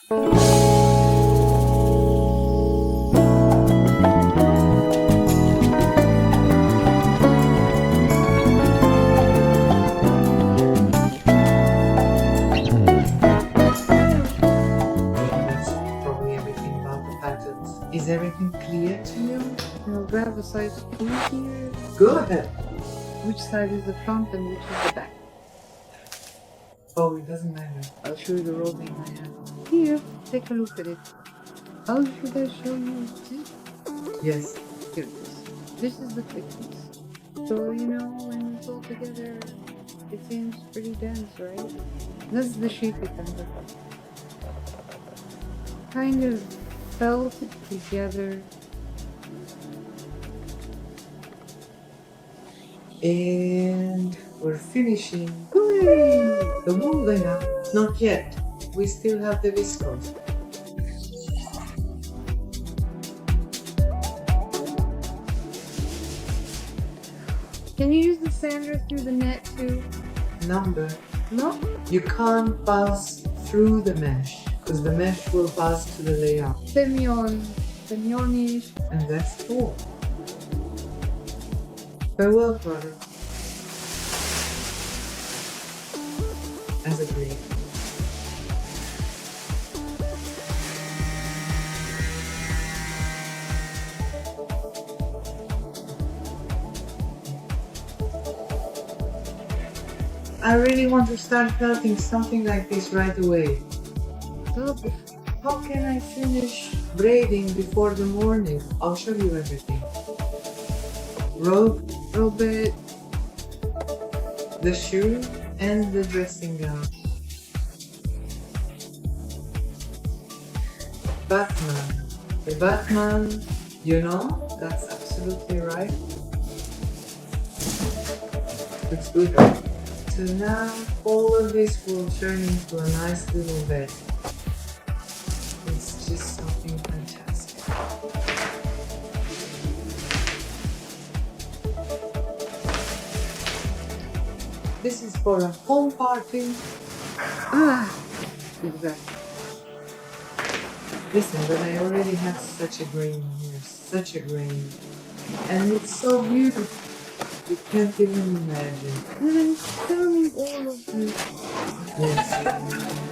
Probably everything about the patterns. Is everything clear to you? Now grab a size 2 here. Good. Which side is the front and which is the back? Oh, it doesn't matter. I'll show you the rolling I have. Here, take a look at it. How should I show you? See? Yes. Here it is. This is the thickness. So, you know, when it's all together, it seems pretty dense, right? That's the shape it ends up. Kind of felt it together. And we're finishing Hooray! the wool layer. Not yet. We still have the viscose. Can you use the sander through the net too? Number. No? You can't pass through the mesh because the mesh will pass to the layout. Semionish. And that's all. Farewell, brother. As agreed. I really want to start felting something like this right away. How can I finish braiding before the morning? I'll show you everything. Robe it, the shoe, and the dressing gown. Batman. The Batman, you know, that's absolutely right. Looks good, right? So now all of this will turn into a nice little bed. It's just something fantastic. This is for a home party. Exactly. Listen, but I already have such a grain here, such a grain. And it's so beautiful. You can't even imagine. And I'm selling all of this. Yes.